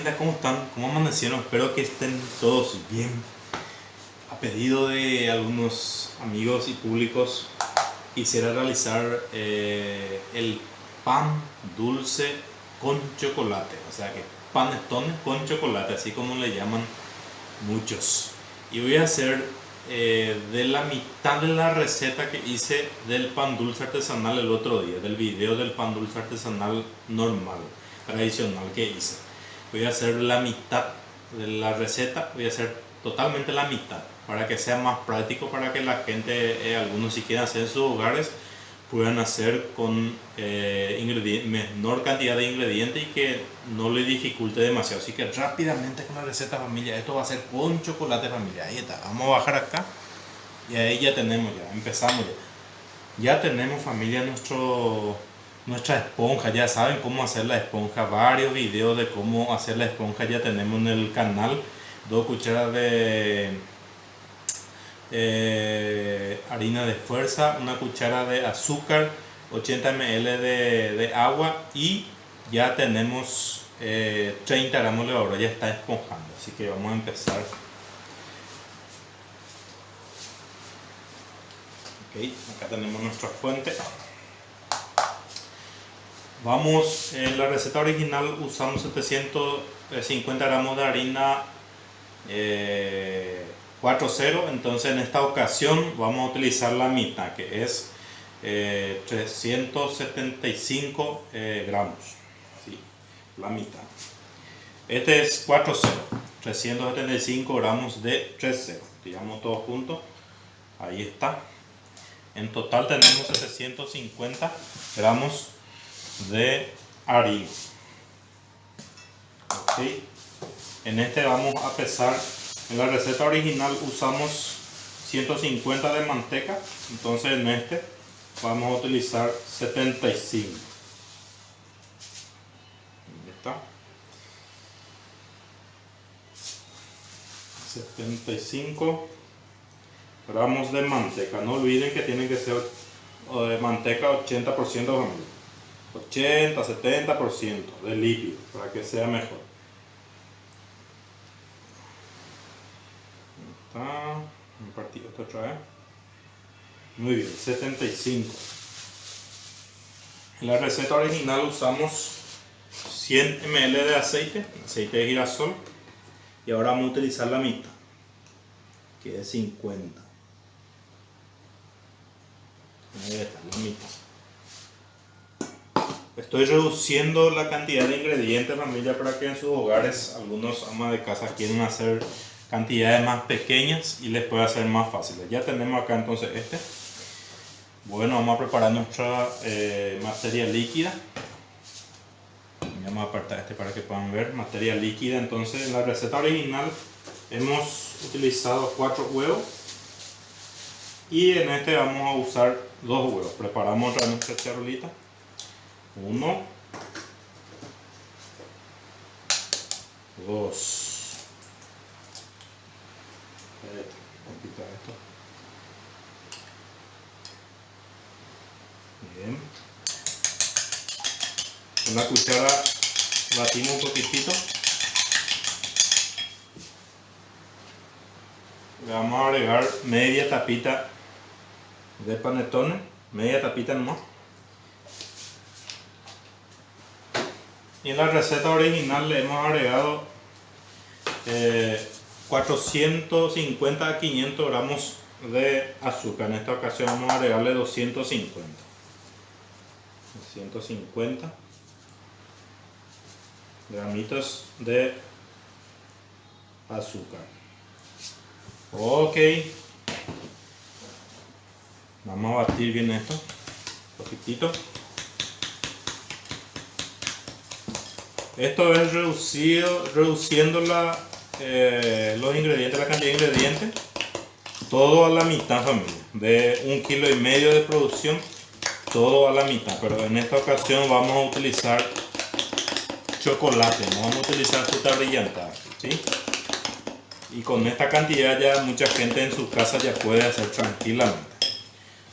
familia? ¿Cómo están? ¿Cómo amanecieron? Espero que estén todos bien. A pedido de algunos amigos y públicos, quisiera realizar el pan dulce con chocolate. O sea que panetone con chocolate, así como le llaman muchos. Y voy a hacer de la mitad de la receta que hice del pan dulce artesanal el otro día, del video del pan dulce artesanal normal, tradicional que hice. Voy a hacer la mitad de la receta, voy a hacer totalmente la mitad para que sea más práctico, para que la gente, algunos si quieren hacer en sus hogares, puedan hacer con menor cantidad de ingredientes y que no le dificulte demasiado. Así que rápidamente con la receta, familia. Esto va a ser con chocolate, familia. Ahí está. Vamos a bajar acá y ahí ya tenemos, ya empezamos ya tenemos, familia, nuestra esponja. Ya saben cómo hacer la esponja. Varios videos de cómo hacer la esponja ya tenemos en el canal. 2 cucharadas de harina de fuerza, 1 cuchara de azúcar, 80 ml de agua y ya tenemos 30 gramos de levadura. Ya está esponjando, así que vamos a empezar. Ok, acá tenemos nuestra fuente. Vamos, en la receta original usamos 750 gramos de harina 4.0, entonces en esta ocasión vamos a utilizar la mitad, que es 375 gramos, ¿sí? La mitad. Este es 4.0, 375 gramos de 3.0, digamos todos juntos, ahí está. En total tenemos 750 gramos de harina. Okay. En este vamos a pesar. En la receta original usamos 150 de manteca, entonces en este vamos a utilizar 75. Ahí está. 75 gramos de manteca. No olviden que tiene que ser de manteca 80%, 80-70% de líquido para que sea mejor. Un partido otra vez. Muy bien, 75. En la receta original usamos 100 ml de aceite de girasol, y ahora vamos a utilizar la mitad, que es 50. Ahí está, la mitad. Estoy reduciendo la cantidad de ingredientes, familia, para que en sus hogares algunos amas de casa quieren hacer cantidades más pequeñas y les puede hacer más fáciles. Ya tenemos acá entonces este. Bueno, vamos a preparar nuestra materia líquida. Vamos a apartar este para que puedan ver. Materia líquida. Entonces, en la receta original hemos utilizado 4 huevos y en este vamos a usar 2 huevos. Preparamos otra nuestra charolita. 1, 2. Esto. Bien. Con la cuchara batimos un poquitito. Le vamos a agregar media tapita de panetone, media tapita nomás. Y en la receta original le hemos agregado 450 a 500 gramos de azúcar. En esta ocasión vamos a agregarle 250 gramitos de azúcar. Ok, vamos a batir bien esto un poquitito. Esto es reduciendo los ingredientes, la cantidad de ingredientes, todo a la mitad, familia. De 1,5 kilos de producción, todo a la mitad. Pero en esta ocasión vamos a utilizar chocolate, no vamos a utilizar fruta brillantada, ¿sí? Y con esta cantidad ya mucha gente en su casa ya puede hacer tranquilamente.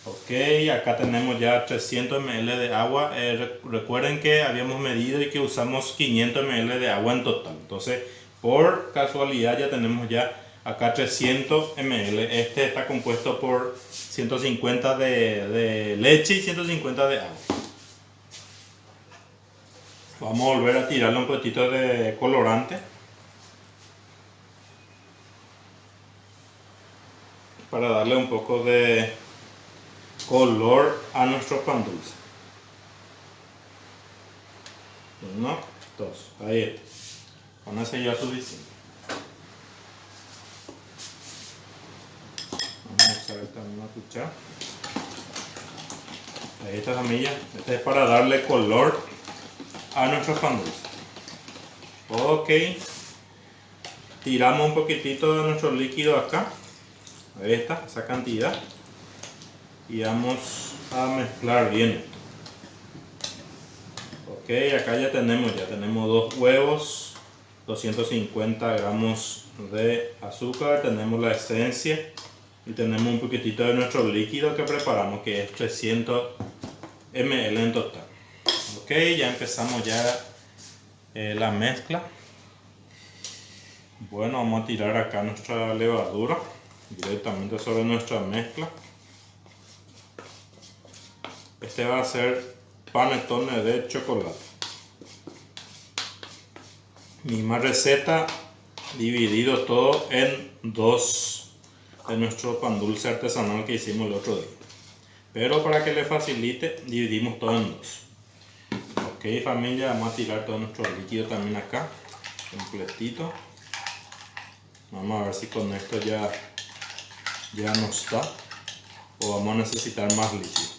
Ok, acá tenemos ya 300 ml de agua. Recuerden que habíamos medido y que usamos 500 ml de agua en total. Entonces, por casualidad ya tenemos ya acá 300 ml. Este está compuesto por 150 de leche y 150 de agua. Vamos a volver a tirarle un poquito de colorante para darle un poco de color a nuestro pan dulce. 1, 2, ahí está. Con ese ya es suficiente. Vamos a usar también una cuchara. Ahí está, familia. Este es para darle color a nuestro pan dulce. Ok. Tiramos un poquitito de nuestro líquido acá. Ahí está, esa cantidad. Y vamos a mezclar bien esto. Ok, acá ya tenemos 2 huevos, 250 gramos de azúcar, tenemos la esencia y tenemos un poquitito de nuestro líquido que preparamos, que es 300 ml en total. Ok, ya empezamos la mezcla. Bueno, vamos a tirar acá nuestra levadura directamente sobre nuestra mezcla. Este va a ser panetone de chocolate. Misma receta, dividido todo en 2 de nuestro pan dulce artesanal que hicimos el otro día. Pero para que le facilite, dividimos todo en 2. Ok, familia, vamos a tirar todo nuestro líquido también acá, completito. Vamos a ver si con esto ya no está, o vamos a necesitar más líquido.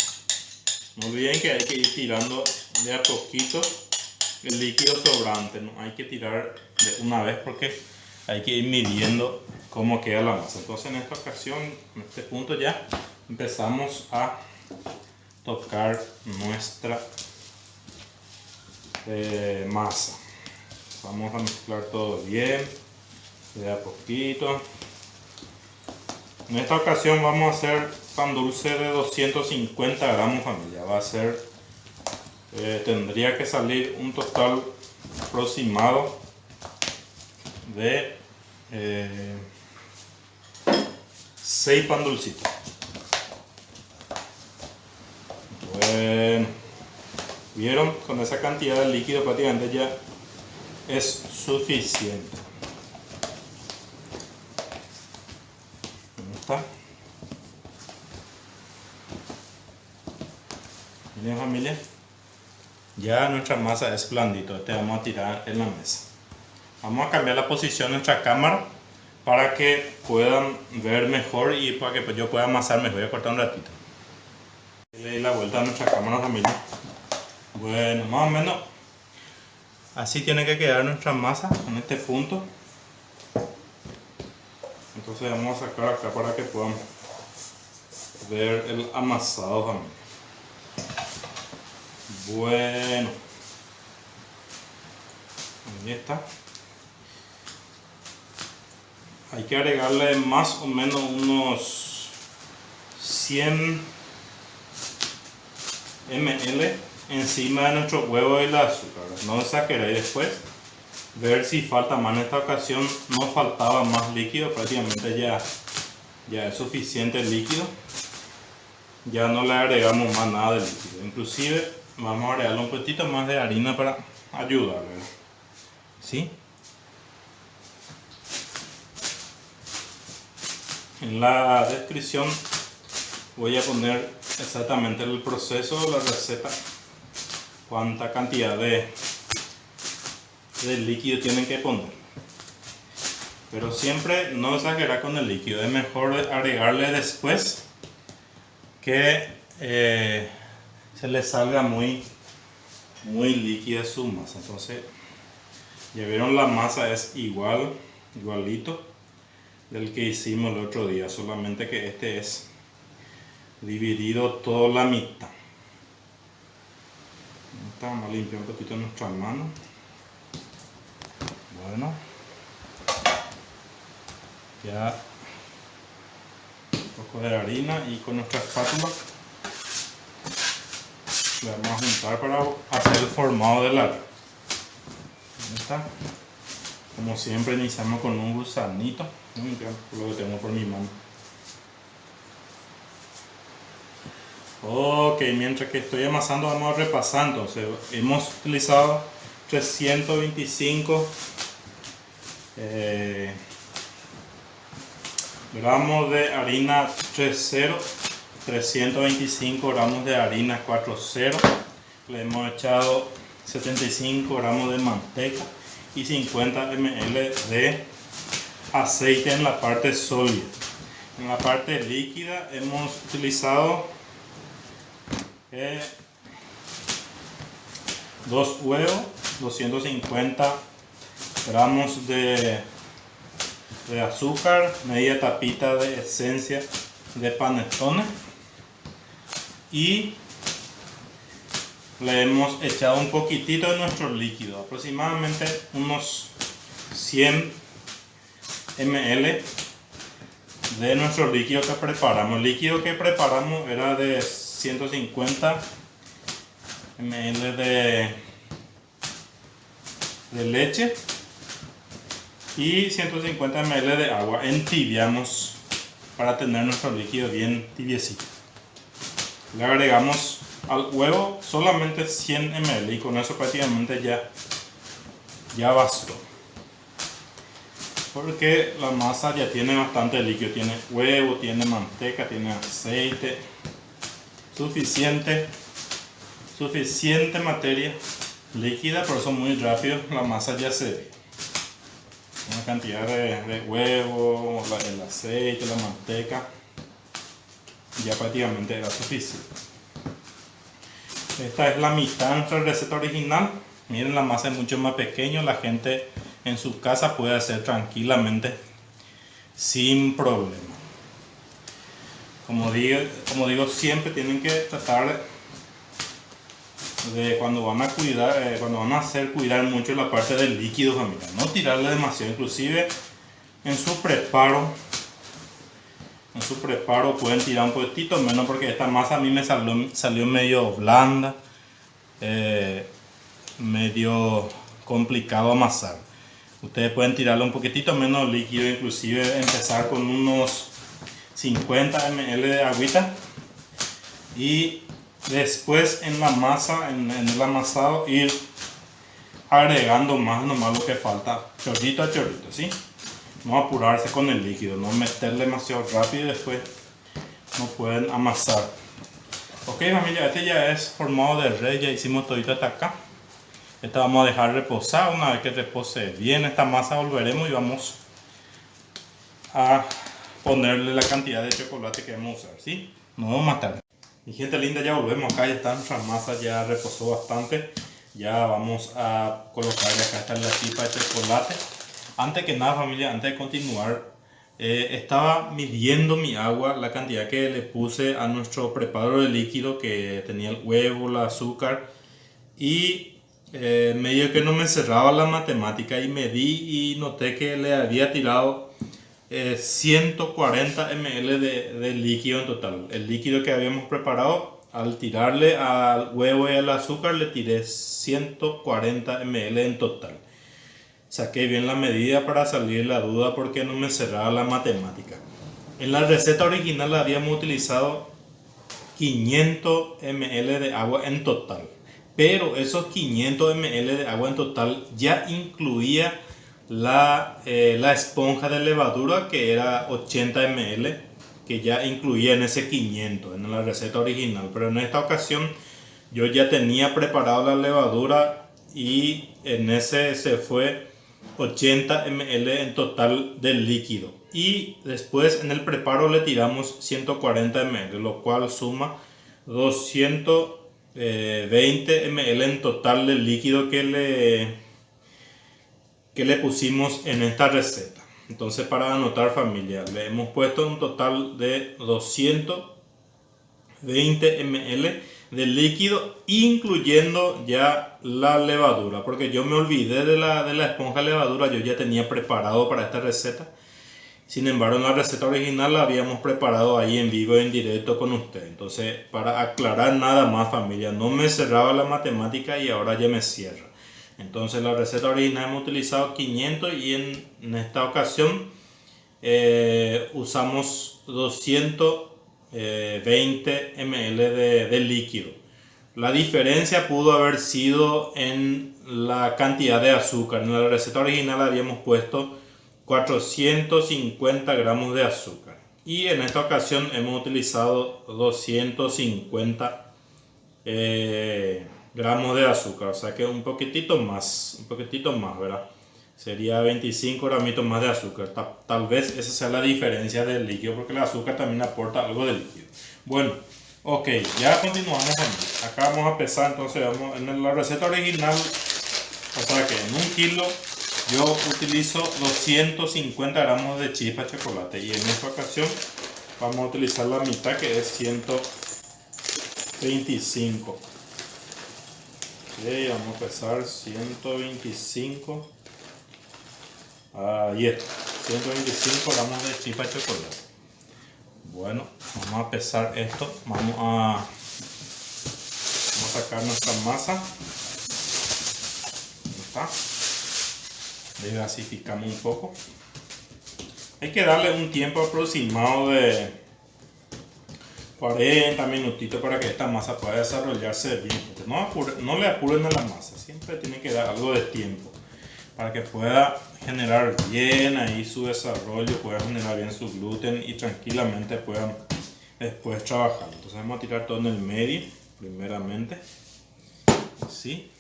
No olviden que hay que ir tirando de a poquito el líquido sobrante, no hay que tirar de una vez porque hay que ir midiendo cómo queda la masa. Entonces en esta ocasión, en este punto ya empezamos a tocar nuestra masa. Vamos a mezclar todo bien, de a poquito. En esta ocasión vamos a hacer pan dulce de 250 gramos, familia. Va a ser, tendría que salir un total aproximado de 6 pan dulcitos. Bueno, vieron, con esa cantidad de líquido prácticamente ya es suficiente. Está. Miren, familia, ya nuestra masa es blandito. Este vamos a tirar en la mesa. Vamos a cambiar la posición de nuestra cámara para que puedan ver mejor y para que yo pueda amasar mejor. Voy a cortar un ratito. Le doy la vuelta a nuestra cámara, familia. Bueno, más o menos así tiene que quedar nuestra masa en este punto. Entonces vamos a sacar acá para que puedan ver el amasado también. Bueno, ahí está. Hay que agregarle más o menos unos 100 ml encima de nuestro huevo y el azúcar. No exageréis después. Ver si falta más. En esta ocasión no faltaba más líquido, prácticamente ya es suficiente el líquido. Ya no le agregamos más nada de líquido. Inclusive vamos a agregarle un poquito más de harina para ayudarle. ¿Sí? En la descripción voy a poner exactamente el proceso, la receta, cuánta cantidad de líquido tienen que poner. Pero siempre no exagerar con el líquido, es mejor agregarle después que se le salga muy líquida su masa. Entonces ya vieron, la masa es igualito del que hicimos el otro día, solamente que este es dividido toda la mitad. Vamos a limpiar un poquito nuestras manos. Bueno, ya un poco de harina y con nuestra espátula Le vamos a juntar para hacer el formado del arroz. Ahí está. Como siempre iniciamos con un gusanito. Lo que tengo por mi mano. Ok, mientras que estoy amasando vamos a repasar. Entonces hemos utilizado 325 gramos de harina 3.0, 325 gramos de harina 4.0, le hemos echado 75 gramos de manteca y 50 ml de aceite en la parte sólida. En la parte líquida hemos utilizado 2 huevos, 250 gramos de azúcar, media tapita de esencia de panettone y le hemos echado un poquitito de nuestro líquido, aproximadamente unos 100 ml de nuestro líquido que preparamos. El líquido que preparamos era de 150 ml de leche y 150 ml de agua. Entibiamos para tener nuestro líquido bien tibiecito. Le agregamos al huevo solamente 100 ml y con eso prácticamente ya bastó, porque la masa ya tiene bastante líquido, tiene huevo, tiene manteca, tiene aceite, suficiente materia líquida, por eso muy rápido la masa ya se ve. Una cantidad de huevo, el aceite, la manteca, ya prácticamente era suficiente. Esta es la mitad de nuestra receta original. Miren, la masa es mucho más pequeña, la gente en su casa puede hacer tranquilamente sin problema. Como digo, siempre tienen que tratar de cuando van a hacer, cuidar mucho la parte del líquido, familia, no tirarle demasiado. Inclusive en su preparo pueden tirar un poquitito menos, porque esta masa a mí me salió medio blanda, medio complicado amasar. Ustedes pueden tirarle un poquitito menos líquido, inclusive empezar con unos 50 ml de agüita y después en la masa, en el amasado, ir agregando nomás lo que falta, chorrito a chorrito, ¿sí? No apurarse con el líquido, no meterle demasiado rápido y después no pueden amasar. Ok, familia, este ya es formado de res, ya hicimos todito hasta acá. Esta vamos a dejar reposar. Una vez que repose bien esta masa, volveremos y vamos a ponerle la cantidad de chocolate que vamos a usar, ¿sí? Nos vemos más tarde. Mi gente linda, ya volvemos acá, ya está nuestra masa, ya reposó bastante. Ya vamos a colocarle acá esta la tipa de chocolate. Antes que nada, familia, antes de continuar, estaba midiendo mi agua, la cantidad que le puse a nuestro preparo de líquido, que tenía el huevo, el azúcar, y medio que no me cerraba la matemática, y medí y noté que le había tirado 140 ml de líquido en total. El líquido que habíamos preparado, al tirarle al huevo y al azúcar, le tiré 140 ml en total. Saqué bien la medida para salir la duda, porque no me cerraba la matemática. En la receta original habíamos utilizado 500 ml de agua en total, pero esos 500 ml de agua en total ya incluía la esponja de levadura, que era 80 ml, que ya incluía en ese 500 en la receta original. Pero en esta ocasión yo ya tenía preparado la levadura y en ese se fue 80 ml en total del líquido, y después en el preparo le tiramos 140 ml, lo cual suma 220 ml en total del líquido que le pusimos en esta receta. Entonces, para anotar, familia, le hemos puesto un total de 220 ml de líquido, incluyendo ya la levadura, porque yo me olvidé de la esponja levadura. Yo ya tenía preparado para esta receta Sin embargo, en la receta original la habíamos preparado ahí en vivo, en directo con usted. Entonces, para aclarar nada más, familia, no me cerraba la matemática y ahora ya me cierra. Entonces, la receta original hemos utilizado 500 y en esta ocasión usamos 220 ml de líquido. La diferencia pudo haber sido en la cantidad de azúcar. En la receta original habíamos puesto 450 gramos de azúcar y en esta ocasión hemos utilizado 250 gramos de azúcar, o sea que un poquitito más, ¿verdad? Sería 25 gramitos más de azúcar. Tal vez esa sea la diferencia del líquido, porque el azúcar también aporta algo de líquido. Bueno, ok, ya continuamos. Acá vamos a pesar, entonces vamos en la receta original, o sea que en 1 kilo yo utilizo 250 gramos de chispa de chocolate y en esta ocasión vamos a utilizar la mitad, que es 125. Ok, vamos a pesar 125. Ahí está, 125 gramos de chispa de chocolate. Bueno, vamos a pesar esto. Vamos a sacar nuestra masa. Ahí está. Desgasificamos un poco. Hay que darle un tiempo aproximado de 40 minutitos para que esta masa pueda desarrollarse bien. No le apuren a la masa, siempre tiene que dar algo de tiempo para que pueda generar bien ahí su desarrollo, pueda generar bien su gluten y tranquilamente puedan después trabajar. Entonces vamos a tirar todo en el medio primeramente, así,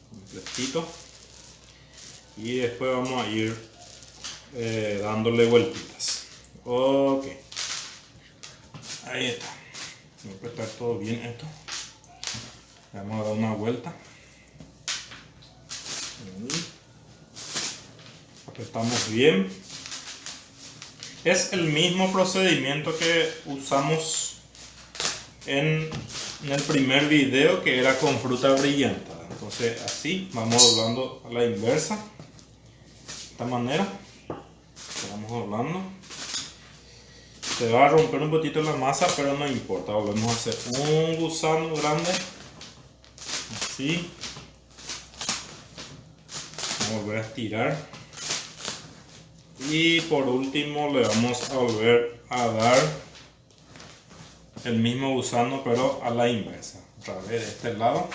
completito, y después vamos a ir dándole vueltitas. Ok, ahí está. Voy a apretar todo bien esto. Vamos a dar una vuelta. Apretamos bien. Es el mismo procedimiento que usamos en el primer video, que era con fruta brillante. Entonces así vamos doblando a la inversa, de esta manera. Vamos doblando. Se va a romper un poquito la masa, pero no importa. Volvemos a hacer un gusano grande, así. Vamos a volver a estirar. Y por último le vamos a volver a dar el mismo gusano, pero a la inversa. Otra vez de este lado.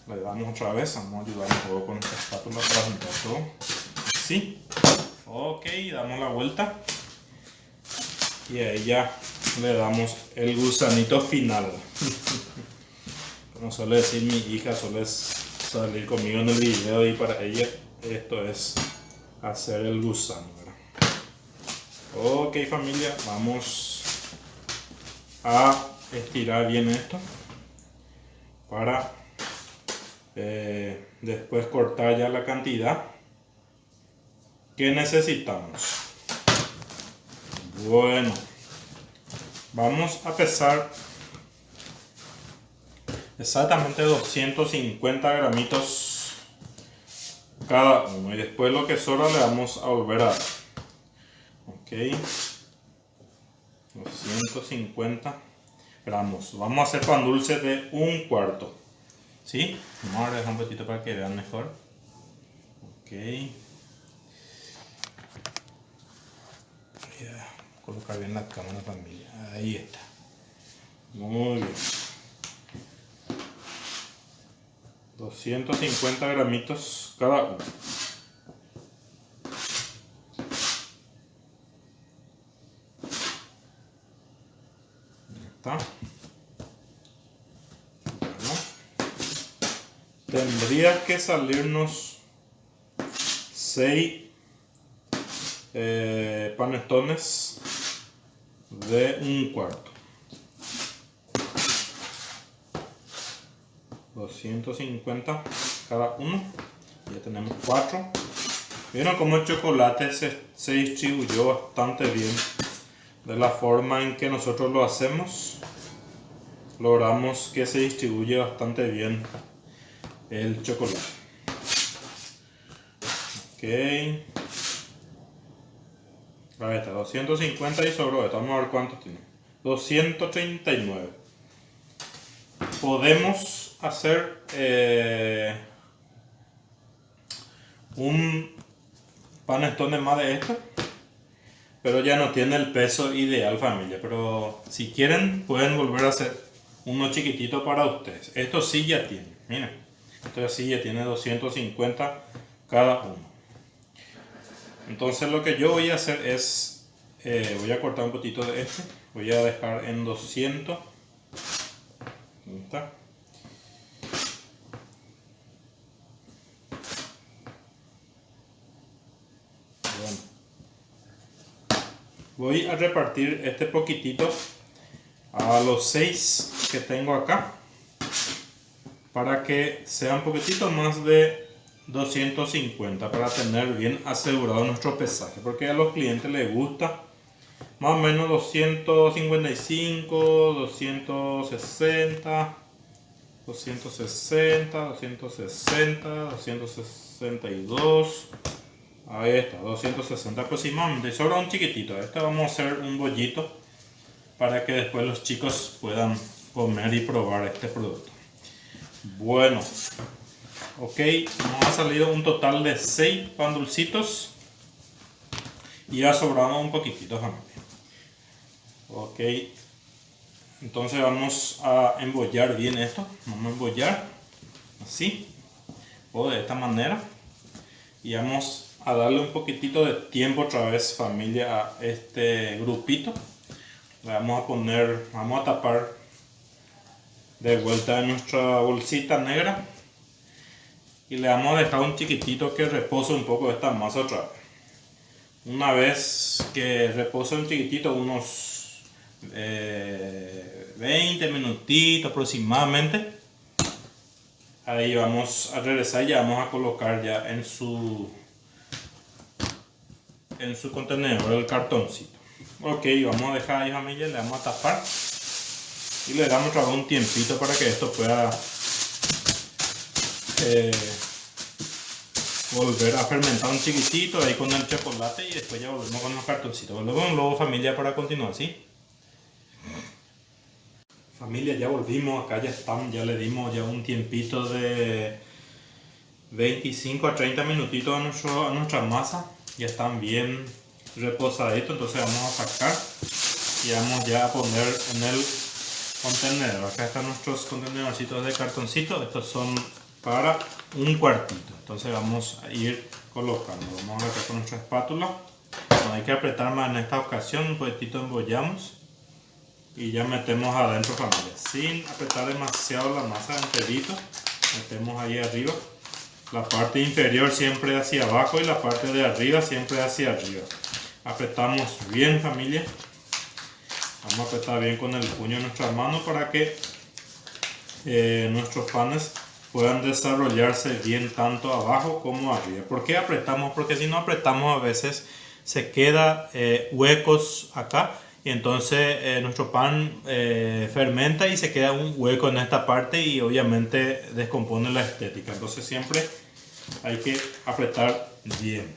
Le damos otra vez. Vamos a ayudar un poco con esta espátula para juntar todo. Así. Ok, damos la vuelta. Y ahí ya le damos el gusanito final. Como suele decir mi hija, suele salir conmigo en el video, y para ella esto es hacer el gusano, ¿verdad? Ok, familia, vamos a estirar bien esto para después cortar ya la cantidad que necesitamos. Bueno, vamos a pesar exactamente 250 gramitos cada uno, y después lo que sobra le vamos a volver a dar. Ok, 250 gramos. Vamos a hacer pan dulce de 1/4. ¿Sí? Vamos a dejar un poquito para que vean mejor. Ok. Colocar bien la cámara, familia. Ahí está. Muy bien. 250 gramitos cada uno. Ahí está. Bueno. Tendría que salirnos 6 panetones de 1/4. 250 cada uno. Ya tenemos 4. Vieron cómo el chocolate se distribuyó bastante bien. De la forma en que nosotros lo hacemos, logramos que se distribuye bastante bien el chocolate. Ok. Ahí está, 250 y sobró esto. Vamos a ver cuánto tiene. 239. Podemos hacer un panetone más de esto, pero ya no tiene el peso ideal, familia. Pero si quieren pueden volver a hacer uno chiquitito para ustedes. Esto sí ya tiene, miren, esto sí ya tiene 250 cada uno. Entonces lo que yo voy a hacer es voy a cortar un poquito de este, voy a dejar en 200. Ahí está. Bueno, voy a repartir este poquitito a los 6 que tengo acá para que sea un poquitito más de 250 para tener bien asegurado nuestro pesaje, porque a los clientes les gusta más o menos 255, 260, 260, 260, 262. Ahí está, 260 aproximadamente. Y sobra un chiquitito. Este vamos a hacer un bollito para que después los chicos puedan comer y probar este producto. Bueno, ok, nos ha salido un total de 6 pan dulcitos y ya sobramos un poquitito, familia. Ok, entonces vamos a embollar bien esto. Vamos a embollar así o de esta manera y vamos a darle un poquitito de tiempo otra vez, familia, a este grupito. Le vamos a poner, vamos a tapar de vuelta en nuestra bolsita negra y le vamos a dejar un chiquitito que repose un poco esta masa otra vez. Una vez que repose un chiquitito, unos 20 minutitos aproximadamente, ahí vamos a regresar y ya vamos a colocar ya en su contenedor el cartoncito. Ok, vamos a dejar ahí, familia, le vamos a tapar y le damos otra vez un tiempito para que esto pueda volver a fermentar un chiquitito ahí con el chocolate y después ya volvemos con los cartoncitos. Volvemos luego, familia, para continuar, ¿sí? Familia, ya volvimos, acá ya están, ya le dimos ya un tiempito de 25 a 30 minutitos a nuestra masa. Ya están bien reposaditos, entonces vamos a sacar y vamos ya a poner en el contenedor. Acá están nuestros contenedorcitos de cartoncito, estos son para un cuartito, entonces vamos a ir colocando. Vamos a acá con nuestra espátula, no hay que apretar más en esta ocasión, un poquitito embollamos y ya metemos adentro, familia, sin apretar demasiado la masa enterito. Metemos ahí arriba, la parte inferior siempre hacia abajo y la parte de arriba siempre hacia arriba. Apretamos bien, familia, vamos a apretar bien con el puño de nuestra mano para que nuestros panes puedan desarrollarse bien tanto abajo como arriba. ¿Por qué apretamos? Porque si no apretamos a veces se queda huecos acá y entonces nuestro pan fermenta y se queda un hueco en esta parte y obviamente descompone la estética. Entonces siempre hay que apretar bien.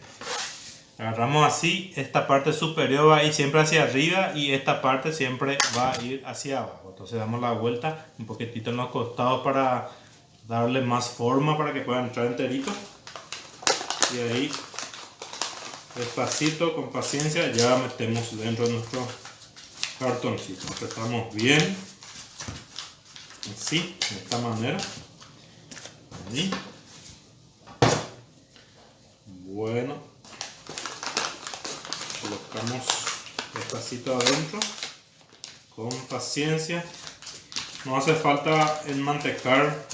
Agarramos así, esta parte superior va a ir siempre hacia arriba y esta parte siempre va a ir hacia abajo. Entonces damos la vuelta un poquitito en los costados para darle más forma para que pueda entrar enterito. Y ahí, despacito, con paciencia, ya metemos dentro de nuestro cartoncito. Apretamos bien, así, de esta manera. Ahí. Bueno, colocamos despacito adentro, con paciencia. No hace falta enmantecar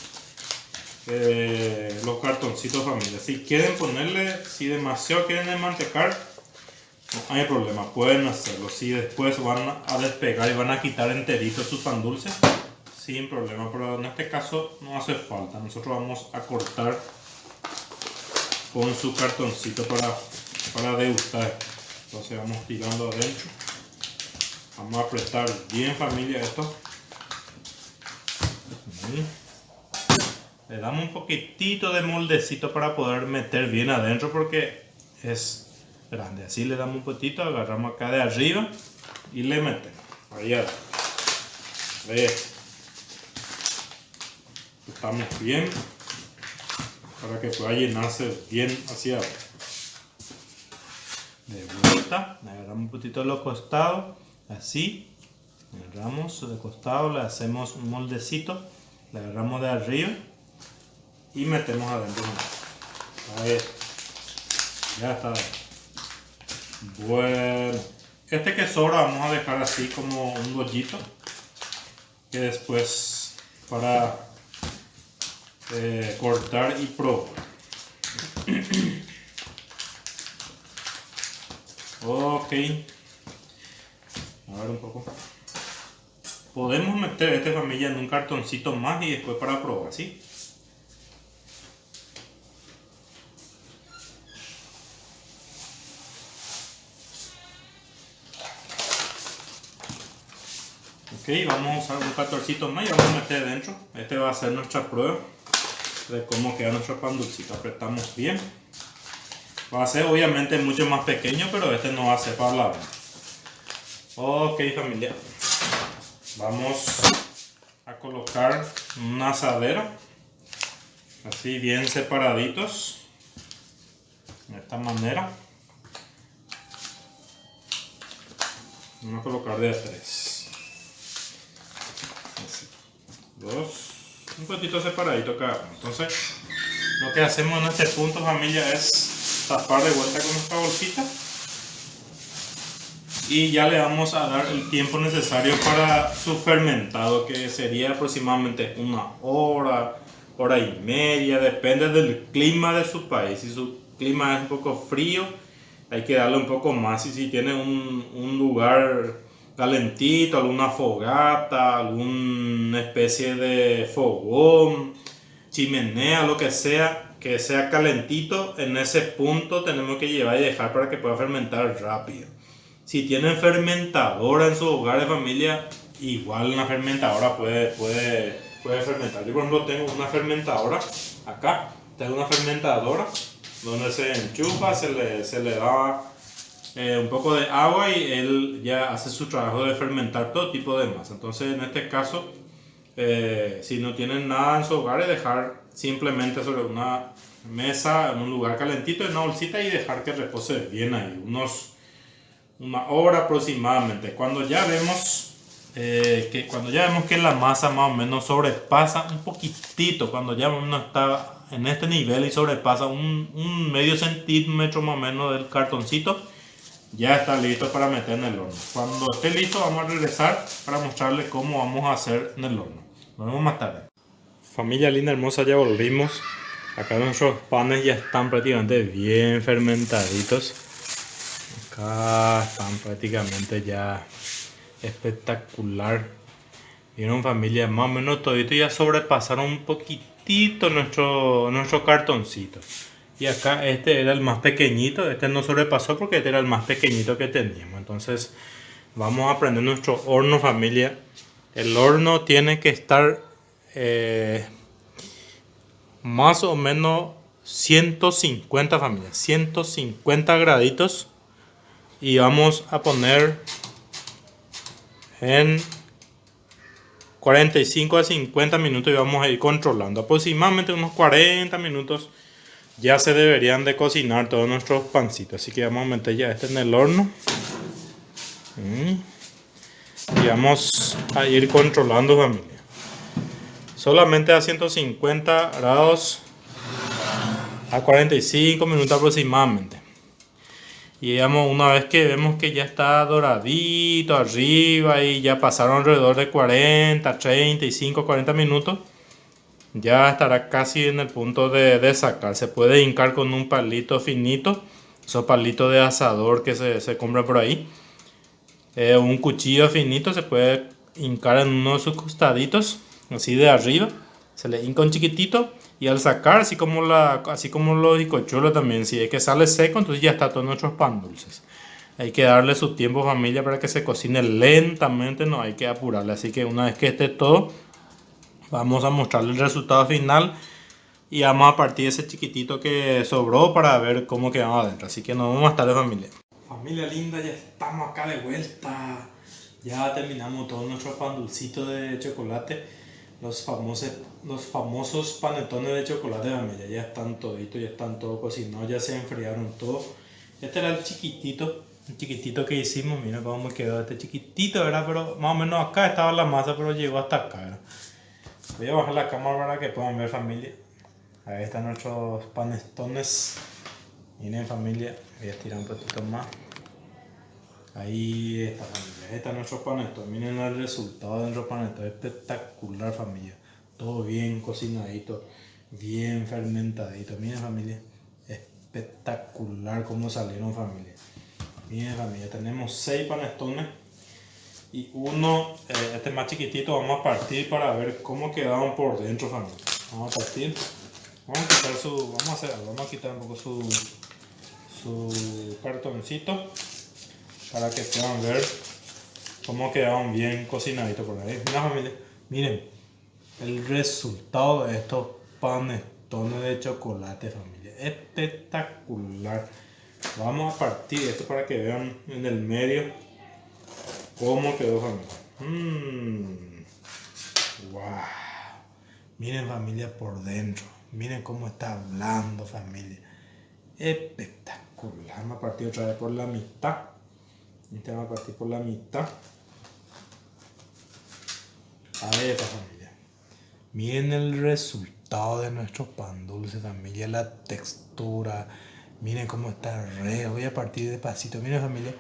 los cartoncitos, familia. Si quieren ponerle, si demasiado quieren enmantecar, no hay problema, pueden hacerlo. Si después van a despegar y van a quitar enterito su pan dulce, sin problema, pero en este caso no hace falta. Nosotros vamos a cortar con su cartoncito para degustar. Entonces vamos tirando adentro, vamos a apretar bien, familia, esto. Le damos un poquitito de moldecito para poder meter bien adentro porque es grande. Así le damos un poquito, agarramos acá de arriba y le metemos. Ahí adentro. Ajustamos bien para que pueda llenarse bien hacia abajo. De vuelta, agarramos un poquito de los costados, así. Agarramos de costado, le hacemos un moldecito, le agarramos de arriba y metemos adentro. Ahí, ya está. Bueno, este que sobra vamos a dejar así como un bollito, que después para cortar y probar. Ok, a ver un poco. Podemos meter esta familia en un cartoncito más y después para probar, ¿sí? Ok, vamos a usar un cartoncito más y vamos a meter dentro. Este va a ser nuestra prueba de cómo queda nuestro pan dulcito. Apretamos bien. Va a ser obviamente mucho más pequeño, pero este no va a ser para la venta. Ok, familia. Vamos a colocar una asadera. Así bien separaditos. De esta manera. Vamos a colocar de a 3. Así. 2. Un poquito separadito cada uno. Entonces, lo que hacemos en este punto, familia, es tapar de vuelta con nuestra bolsita. Y ya le vamos a dar el tiempo necesario para su fermentado, que sería aproximadamente 1 hora, hora y media, depende del clima de su país. Si su clima es un poco frío, hay que darle un poco más. Y si tiene un lugar calentito, alguna fogata, alguna especie de fogón, chimenea, lo que sea calentito, en ese punto tenemos que llevar y dejar para que pueda fermentar rápido. Si tienen fermentadora en su hogar de familia, igual una fermentadora puede fermentar. Yo por ejemplo tengo una fermentadora acá, tengo una fermentadora donde se enchufa, se le da un poco de agua y él ya hace su trabajo de fermentar todo tipo de masa. Entonces en este caso, si no tienen nada en su hogar, es dejar simplemente sobre una mesa en un lugar calentito, en una bolsita, y dejar que repose bien ahí, una hora aproximadamente. Cuando ya vemos que la masa más o menos sobrepasa un poquitito, cuando ya uno está en este nivel y sobrepasa un medio centímetro más o menos del cartoncito, ya está listo para meter en el horno. Cuando esté listo vamos a regresar para mostrarles cómo vamos a hacer en el horno. Nos vemos más tarde. Familia linda hermosa, ya volvimos. Acá nuestros panes ya están prácticamente bien fermentaditos. Acá están prácticamente ya espectacular. Vieron familia, más o menos todito ya sobrepasaron un poquitito nuestro cartoncito. Y acá este era el más pequeñito, este no sobrepasó porque este era el más pequeñito que teníamos. Entonces vamos a prender nuestro horno familia. El horno tiene que estar más o menos 150 familia, 150 graditos. Y vamos a poner en 45 a 50 minutos y vamos a ir controlando. Aproximadamente unos 40 minutos ya se deberían de cocinar todos nuestros pancitos. Así que vamos a meter ya este en el horno. Y vamos a ir controlando familia. Solamente a 150 grados a 45 minutos aproximadamente. Y digamos, una vez que vemos que ya está doradito arriba y ya pasaron alrededor de 40, 35, 40 minutos, ya estará casi en el punto de sacar. Se puede hincar con un palito finito, esos palitos de asador que se compra por ahí. Un cuchillo finito se puede hincar en uno de sus costaditos, así de arriba. Se le hinca un chiquitito. Y al sacar, así como los bizcochuelos también, si es que sale seco, entonces ya está todos nuestros pan dulces. Hay que darle su tiempo familia para que se cocine lentamente, no hay que apurarle. Así que una vez que esté todo, vamos a mostrarle el resultado final Y vamos a partir ese chiquitito que sobró para ver cómo quedamos adentro. Así que nos vemos más tarde, familia. Familia linda, ya estamos acá de vuelta. Ya terminamos todos nuestros pan dulcitos de chocolate. Los famosos panetones de chocolate, familia. Ya están toditos, ya están todos cocinados, ya se enfriaron todos. Este era el chiquitito que hicimos. Mira cómo me quedó este chiquitito, ¿verdad? Pero más o menos acá estaba la masa, pero llegó hasta acá, ¿verdad? Voy a bajar la cámara para que puedan ver, familia. Ahí están nuestros panetones. Miren, familia, voy a estirar un poquito más. Ahí está, familia. Ahí están nuestros panetones. Miren el resultado de nuestros panetones. Espectacular, familia. Todo bien cocinadito, bien fermentadito. Miren, familia, espectacular cómo salieron, familia. Miren, familia, tenemos 6 panetones y uno, este más chiquitito, vamos a partir para ver cómo quedaron por dentro, familia. Vamos a partir. Vamos a quitar un poco su cartoncito para que puedan ver cómo quedaron bien cocinaditos por ahí. Mira, familia, miren el resultado de estos panetones de chocolate, familia. Espectacular. Vamos a partir esto para que vean en el medio cómo quedó, familia. Wow. Miren, familia, por dentro. Miren cómo está blando, familia. Espectacular. Vamos a partir otra vez por la mitad. Vamos a partir por la mitad. Ahí está, familia. Miren el resultado de nuestro pan dulce, familia. La textura. Miren cómo está re. Voy a partir despacito. Miren, familia.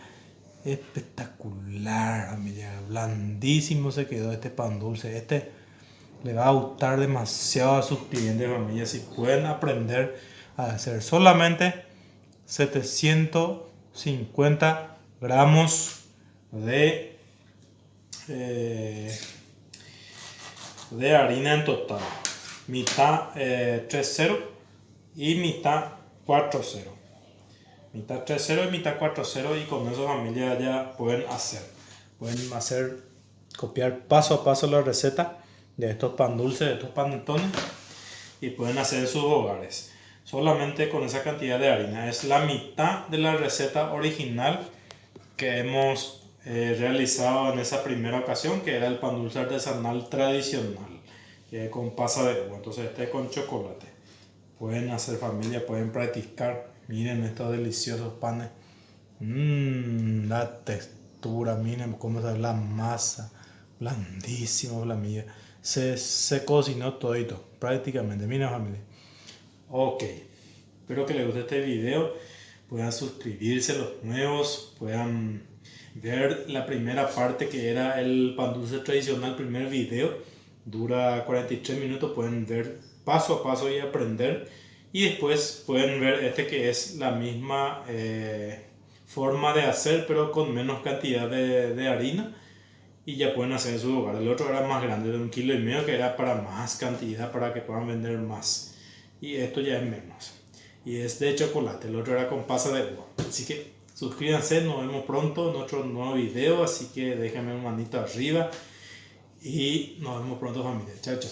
Espectacular, familia. Blandísimo se quedó este pan dulce. Este le va a gustar demasiado a sus clientes, familia. Si pueden aprender a hacer solamente 750 gramos de harina en total. Mitad 3-0 y mitad 4-0. Mitad 3-0 y mitad 4-0, y con eso, familia, ya pueden copiar paso a paso la receta de estos pan dulces, de estos panetones, y pueden hacer en sus hogares solamente con esa cantidad de harina. Es la mitad de la receta original que hemos realizado en esa primera ocasión, que era el pan dulce artesanal tradicional, con pasa de uva. Entonces este con chocolate. Pueden hacer, familia, pueden practicar. Miren estos deliciosos panes. La textura, miren cómo está la masa. Blandísimo, la mía. Se cocinó todito, prácticamente. Miren, familia. Ok. Espero que les guste este video. Puedan suscribirse los nuevos. Puedan ver la primera parte, que era el pan dulce tradicional, primer video. Dura 43 minutos. Pueden ver paso a paso y aprender. Y después pueden ver este, que es la misma forma de hacer, pero con menos cantidad de harina, y ya pueden hacer en su hogar. El otro era más grande, de 1,5 kilos, que era para más cantidad, para que puedan vender más. Y esto ya es menos. Y es de chocolate. El otro era con pasa de uva. Así que suscríbanse, nos vemos pronto en otro nuevo video. Así que déjenme un manito arriba y nos vemos pronto, familia. Chao, chao.